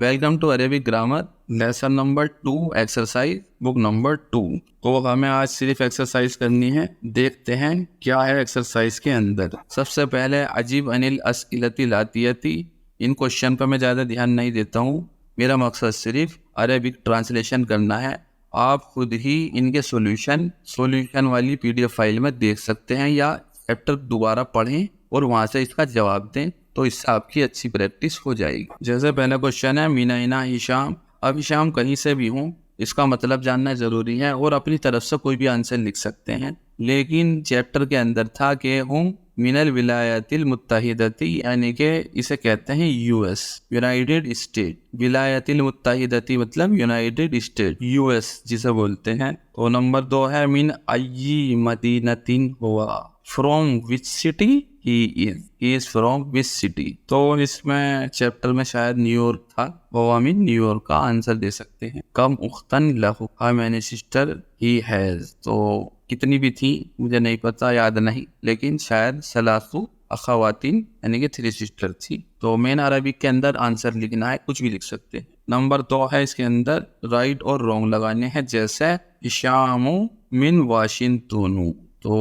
Welcome to Arabic grammar lesson number 2 exercise book number 2। तो हमें आज सिर्फ एक्सरसाइज करनी है। देखते हैं क्या है एक्सरसाइज के अंदर। सबसे पहले अजीब अनिल अस्इलती लातियती। इन क्वेश्चन पर मैं ज़्यादा ध्यान नहीं देता हूँ। मेरा मकसद सिर्फ अरेबिक ट्रांसलेशन करना है। आप खुद ही इनके सॉल्यूशन वाली PDF फाइल में देख सकते हैं या चैप्टर दोबारा पढ़ें और वहाँ से इसका जवाब दें, तो इससे आपकी अच्छी प्रैक्टिस हो जाएगी। जैसे पहला क्वेश्चन है मीना हिशाम। अब हिशाम कहीं से भी हूँ, इसका मतलब जानना जरूरी है और अपनी तरफ से कोई भी आंसर लिख सकते हैं। लेकिन चैप्टर के अंदर था कि हूँ मिनल विलायतिल मुत्तहिदती, यानी कि इसे कहते हैं US यूनाइटेड स्टेट। विलायतिल मुत्तहिदती मतलब यूनाइटेड स्टेट, US जिसे बोलते हैं। तो नंबर 2 है मिन अय्यी मदीनतिन हुआ, from which city he is from which city. तो इसमें चैप्टर में शायद न्यूयॉर्क था, वो हम न्यूयॉर्क का आंसर दे सकते हैं। कम उख्तन लहू, how many sister he has. तो कितनी भी थी मुझे नहीं पता, याद नहीं, लेकिन शायद सलासु अखवातीन यानी कि 3 सिस्टर थी। तो मेन अरबिक के अंदर आंसर लिखना है, कुछ भी लिख सकते हैं। नंबर 2 है, इसके अंदर राइट और रॉन्ग लगाने हैं। जैसे इशामु मिन वाशिंगटन, तो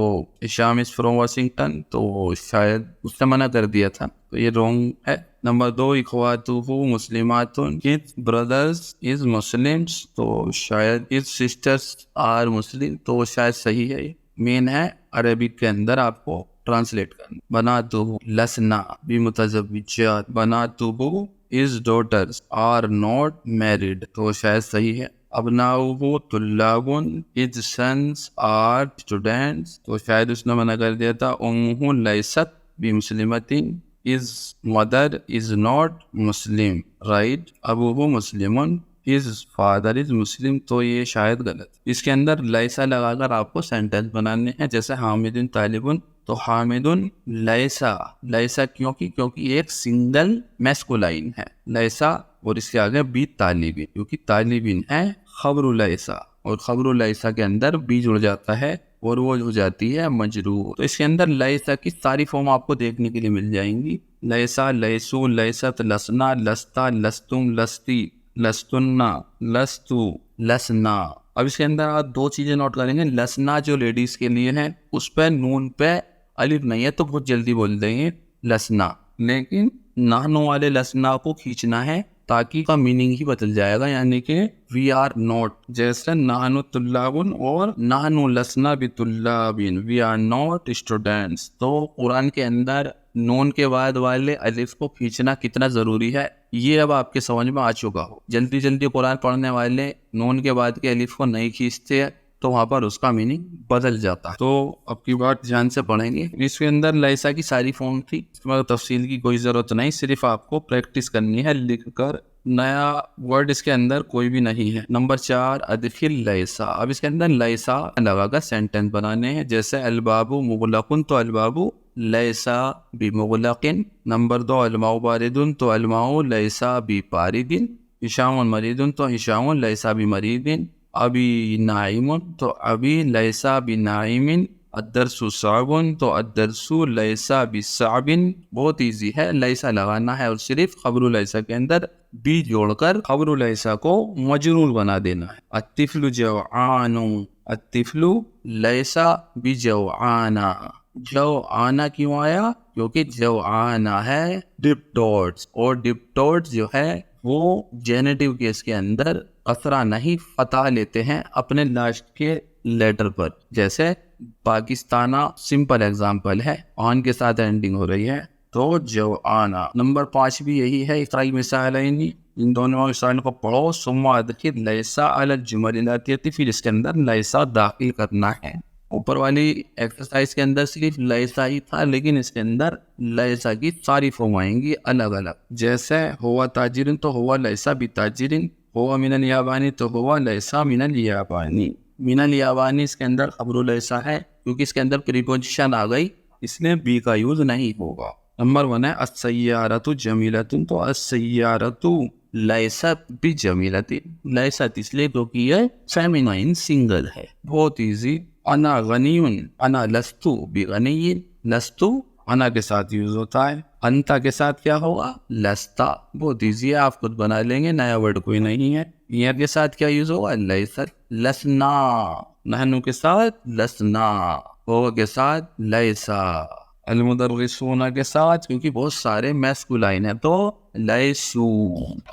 इशाम इज फ्रॉम वाशिंगटन, तो शायद उसने मना कर दिया था, तो ये रॉन्ग है। नंबर 2 इखवातुहु मुस्लिमातुन, हिज ब्रदर्स इज मुस्लिम्स, तो शायद हिज सिस्टर्स आर मुस्लिम, तो शायद सही है। ये मेन है अरबिक के अंदर आपको ट्रांसलेट करना। बनातुहु लसना बि मुतज़व्विजात, बनातुहु his daughters are not married, तो शायद सही है। अबनाउहु तुल्लाबुन, हिज सन्स आर स्टूडेंट्स, तो शायद उसने मना कर दिया था। उम्मुहु लैसत बि मुस्लिमतिन, his mother is not Muslim, right. अबूहु मुस्लिमुन, हिज फादर इज मुस्लिम, तो ये शायद गलत। इसके अंदर लैसा लगाकर आपको सेंटेंस बनाने हैं। जैसे हामिदुन तालिबुन, तो हामिदुन लैसा क्योंकि एक सिंगल मैस्कुलाइन है लैसा, और इसके आगे बी तालिबिन, क्योंकि तालिबिन है खबरुल लैसा, और खबरुल लैसा के अंदर बी जुड़ जाता है और वो हो जाती है मजरूर। तो इसके अंदर लैसा की सारी फॉर्म आपको देखने के लिए मिल जाएंगी। लैसा, लैसु, लैसत, लसना, लस्ता, लस्तुम, लस्ती, लस्तुन्ना, लस्तु, लसना। अब इसके अंदर आप 2 चीजें नोट करेंगे। लसना जो लेडीज के लिए है, उस पर नून पे अलिफ नहीं है, तो बहुत जल्दी बोल देंगे लसना, लेकिन नानो वाले लसना को खींचना है ताकि का मीनिंग ही बदल जाएगा, यानी कि वी आर नॉट। जैसे नानु तुल्लाबुन और नानु लसना भी तुल्लाबिन, वी आर नॉट स्टूडेंट्स। तो कुरान के अंदर नून के बाद वाले अलिफ को खींचना कितना जरूरी है, ये अब आपके समझ में आ चुका हो। जल्दी जल्दी कुरान पढ़ने वाले नून के बाद के अलिफ को नहीं खींचते, तो वहाँ पर उसका मीनिंग बदल जाता है। तो अब की बात ध्यान से पढ़ेंगे। इसके अंदर लैसा की सारी फॉर्म थी, इसमें तफसील की कोई ज़रूरत नहीं, सिर्फ आपको प्रैक्टिस करनी है लिखकर। नया वर्ड इसके अंदर कोई भी नहीं है। नंबर 4 अदखिल लैसा। अब इसके अंदर लैसा लगाकर सेंटेंस बनाने हैं। जैसे अलबाबु मुगलकुन, तो अलबाबु लैसा बि मुगलकिन। नंबर 2 अलमाउ बारिदुन, तो अलमाउ लैसा बि बारिदिन। हिशामुन मरीदुन, तो हिशामुन लैसा बि मरीदिन। अभी नाइमुन, तो अभी लैसा बि नाइमिन। अद्दरसु साबुन, तो अद्दरसु लैसा बि साबिन। बहुत इजी है, लैसा लगाना है और सिर्फ खबरुल लैसा के अंदर बी जोड़कर खबरुल लैसा को मजरूर बना देना है। अत्तिफ्लु जवानु, अत्तिफ्लु लैसा बि जवाना। जवाना क्यों आया? क्योंकि जवाना है डिप डॉट्स, और डिप डॉट्स जो है वो जेनेटिव केस के अंदर कसरा नहीं फतह लेते हैं अपने लास्ट के लेटर पर। जैसे पाकिस्ताना सिंपल एग्जाम्पल है, ऑन के साथ एंडिंग हो रही है, तो जवाना। नंबर 5 भी यही है, इकराई मिसाल है। इन दोनों मिसाल को पढ़ो। सुम्मा अदखिल लैसा अला जुमल आतियती, फिर इसके अंदर लैसा दाखिल करना है। ऊपर वाली एक्सरसाइज के अंदर सिर्फ लैसा ही था, लेकिन इसके अंदर लैसा की सारी फॉर्म आएंगी अलग अलग। जैसे हुआ ताजिरिन, तो हुआ लैसा बि ताजिरिन। हुआ मिनल याबानी, तो हुआ लैसा मिनल याबानी। मिनल याबानी इसके अंदर खबरुल लैसा है, क्योंकि इसके अंदर प्रीपोजिशन आ गई, इसलिए बी का यूज नहीं होगा। नंबर 1 है अस्सय्यारतु जमीलतुन, तो अस्सय्यारतु लैसत बि जमीलतिन। लैसत इसलिए क्योंकि ये फेमिनाइन सिंगल है। बहुत इजी। अना गनीयुन, अना लस्तु बि गनीयिन, लस्तु अना के साथ यूज होता है। अंता के साथ क्या होगा? लस्ता। बहुत ईजी है, आप खुद बना लेंगे, नया वर्ड कोई नहीं है। या के साथ क्या यूज होगा? लैसत। लसना। नहनु के साथ लसना। हो के साथ लैसा। अलमुदर्रिसूना के साथ, क्योंकि बहुत सारे मैस्कुलाइन है तो लैसू।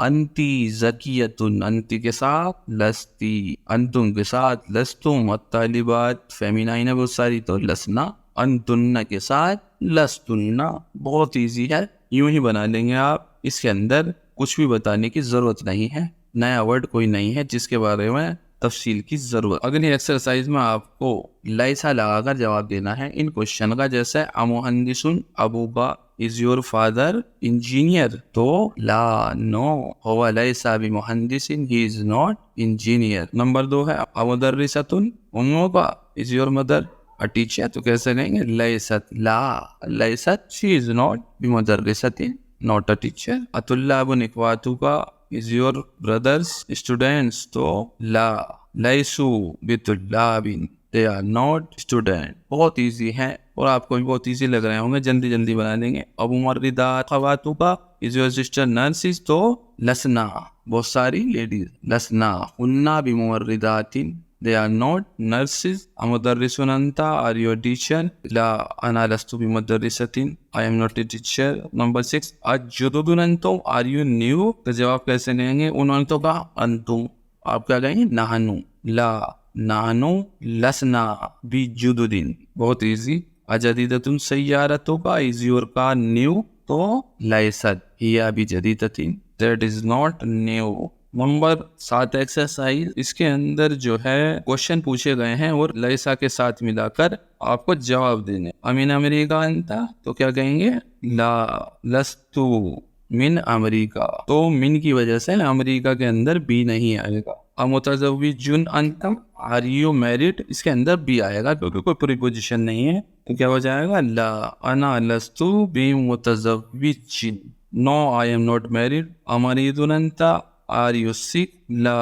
अंती ज़कियतुन, अंती के साथ लस्ती। अंतुम के साथ लस्तुम। अत्तालिबात फेमिनाइन है बहुत सारी तो लसना। अंतुन्ना के साथ लस्तुन्ना। बहुत इजी है, यूं ही बना लेंगे आप। इसके अंदर कुछ भी बताने की जरूरत नहीं है, नया वर्ड कोई नहीं है जिसके बारे में तफसील की जरूरत। अगली एक्सरसाइज में आपको लैसा लगाकर जवाब देना है इन क्वेश्चन का। जैसे अमुहंदिसुन अबूबा, इज योर फादर इंजीनियर? तो ला, नो, हुवा लैसा बिमुहंदिसिन, he is not engineer. Number 2 है अमुदर्रिसतुन उम्मुका, is your mother a teacher? तो कैसे कहेंगे? लैसत ला, लैसत, शी इज नॉट बिमुदर्रिसतिन, नॉट अ टीचर। अतुल्लाबुन इख्वातुका, इज योर ब्रदर्स स्टूडेंट्स? तो ला, लैसू बितुल्लाबिन, दे आर नॉट स्टूडेंट। बहुत इजी है और आपको भी बहुत इजी लग रहे होंगे, जल्दी जल्दी बना लेंगे। अब मुमर्रिदा खवातुका, इज योर सिस्टर नर्सिस? तो लसना, बहुत सारी लेडीज, लसना। उन्ना बिमुमर्रिदातिन, they are not nurses. अमुदर्रिसुन Anta, are you a teacher? ला, अना लस्तु बिमुदर्रिसतिन, I am not a teacher. Number 6 अजुदुदुन अंतुम, are you new? तो जवाब कैसे लेंगे उन अंतों का? अंतुम। आप क्या कहेंगे? नहनु। ला, नहनु लसना बिजुदुदिन। बहुत इजी। अजदीदतुन सय्यारतु का, is your car new? तो लैसत हिया बिजदीदतिन, that is not new. Number 7 exercise, इसके अंदर जो है क्वेश्चन पूछे गए हैं और लैसा के साथ मिलाकर आपको जवाब देने। अमीन अमेरिका अंता, तो क्या कहेंगे? ला, लस्तु मिन अमेरिका। तो मिन की वजह से अमेरिका के अंदर बी नहीं आएगा। अमुतज़व्विजुन अंतम, आर यू मैरिड? इसके अंदर बी आएगा क्योंकि कोई प्रीपोजिशन नहीं है, तो क्या हो जाएगा? ला, अना लस्तु बिमुतज़व्विजिन, no I am not married. अमरीदुन अंता, आर यू सिक? ला,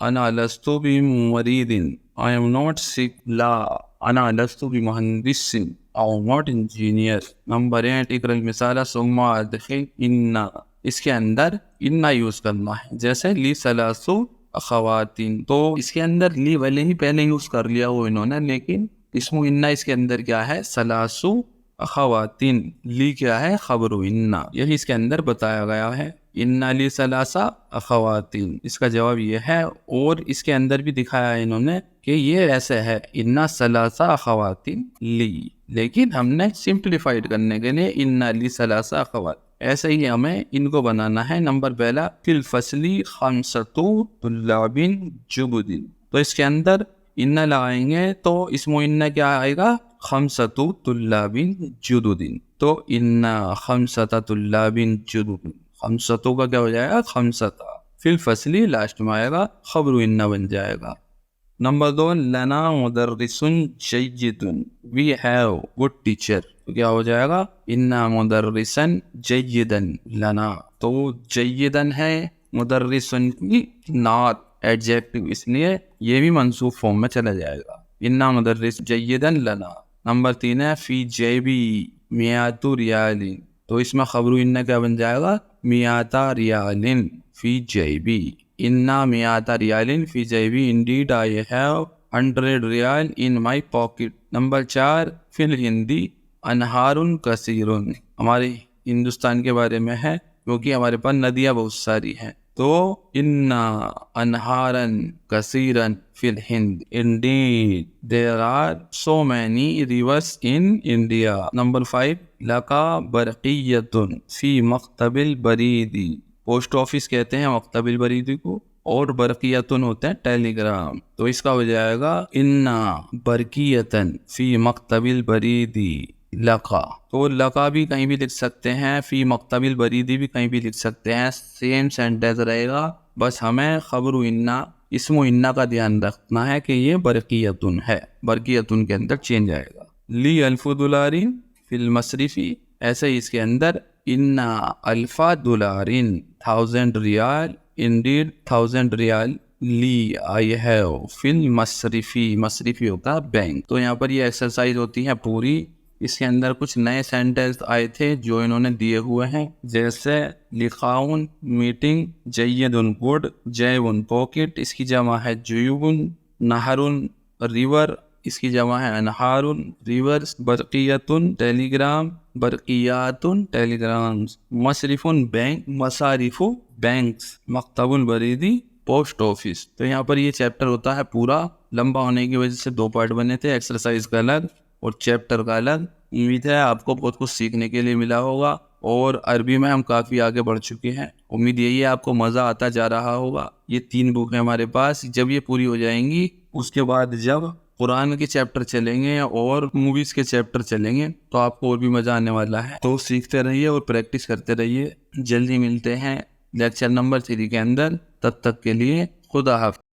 अना लस्तु बिमुमरीदिन, आई एम नॉट सिक। ला, अना लस्तु बिमुहंदिसिन, I am not engineer. Number 8 इकरल मिसाला सुम्मा अदखिल इन्ना, इसके अंदर इन्ना यूज करना है। जैसे ली सलासु अखवातीन, तो इसके अंदर ली वाले ही पहले यूज कर लिया वो इन्होंने, लेकिन इसमें इन्ना इसके अंदर क्या है? सलासु अखवातीन। ली क्या है? खबरू इन्ना, यही इसके अंदर बताया गया है। इन्ना ली सलासा अखवातीन, इसका जवाब ये है। और इसके अंदर भी दिखाया है इन्होंने कि ये ऐसे है, इन्ना सलासा अखवातीन ली, लेकिन हमने सिंप्लीफाइड करने के लिए इन्ना ली सलासा अखवात। ऐसे ही हमें इनको बनाना है। नंबर पहला, फिल फसली खमसतु तुल्लाबिन जुबुदिन, तो इसके अंदर इन्ना लगाएंगे तो इसमें इन्ना क्या आएगा? खमसतु तुल्लाबिन जुदुदिन। तो इन्ना खमसता तुल्लाबिन जुदुदिन, खमसतु का क्या हो जाएगा? खमसता। फिल फसली लास्ट में आएगा, खबरू इन्ना बन जाएगा। नंबर 2, लना मुदर्रिसुन जय्यिदुन, वी हैव गुड टीचर, तो क्या हो जाएगा? इन्ना मुदर्रिसन जय्यिदन लना। तो जय्यिदन है, मुदर्रिसुन की नॉट एडजेक्टिव, इसलिए ये भी मंसूब फॉर्म में चला जाएगा। इन्ना मुदर्रिस जय्यिदन लना। नंबर 3 है फी जेबी मियातु रियालिन, तो इसमें खबरू इन्ना क्या बन जाएगा? मियाता रियालिन फी जेबी। इन्ना मियाता रियालिन फी जेबी, indeed I have 100 riyal in my pocket. Number 4, फिल हिंदी अनहारुन कसीरुन, हमारे हिंदुस्तान के बारे में है क्योंकि हमारे पास नदियाँ बहुत सारी हैं। तो इन्ना अनहारन कसीरन फिल हिंद, indeed there are so many rivers in India. Number 5, लका बरक़ियतुन फी मक्तबिल बरीदी, पोस्ट ऑफिस कहते हैं मक्तबिल बरीदी को, और बरक़ियतुन होते हैं टेलीग्राम, तो इसका हो जाएगा इन्ना बरक़ियतन फी मक्तबिल बरीदी लका। तो लका भी कहीं भी लिख सकते हैं, फी मक्तबिल बरीदी भी कहीं भी लिख सकते हैं, सेम सेंटेंस रहेगा। बस हमें खबरू इन्ना, इसमें इन्ना का ध्यान रखना है कि ये बरक़ियतुन है, बरक़ियतुन के अंदर चेंज आएगा। ली अल्फुदुलारिन फिल मसरिफी, ऐसे ही इसके अंदर इन्ना अल्फा दुलारिन 1000 रियाल, इंडीड 1000 रियाल ली आई हैव फिल मसरिफी, मसरिफी होता है बैंक। तो यहाँ पर ये एक्सरसाइज होती है पूरी, इसके अंदर कुछ नए सेंटेंस आए थे जो इन्होंने दिए हुए हैं, जैसे लिखाउन मीटिंग, जय्यदुन गुड, जयउन पॉकेट, इसकी जमा है जुयुबुन, नहरुन रिवर, इसकी जमा है अनहारुन रिवर्स, बरकियतुन टेलीग्राम, बरकियातुन टेलीग्राम्स, मशरिफुन बैंक, मसारिफु बैंक्स, मकतबुल बरीदी पोस्ट ऑफिस। तो यहाँ पर ये चैप्टर होता है पूरा, लंबा होने की वजह से 2 पार्ट बने थे, एक्सरसाइज का अलग और चैप्टर का अलग। उम्मीद है आपको बहुत कुछ सीखने के लिए मिला होगा और अरबी में हम काफ़ी आगे बढ़ चुके हैं। उम्मीद यही है आपको मज़ा आता जा रहा होगा। ये 3 बुक है हमारे पास, जब ये पूरी हो जाएंगी उसके बाद जब कुरान के चैप्टर चलेंगे और मूवीज़ के चैप्टर चलेंगे तो आपको और भी मज़ा आने वाला है। तो सीखते रहिए और प्रैक्टिस करते रहिए। जल्दी मिलते हैं लेक्चर नंबर 3 के अंदर। तब तक के लिए खुदा हाफ़िज़।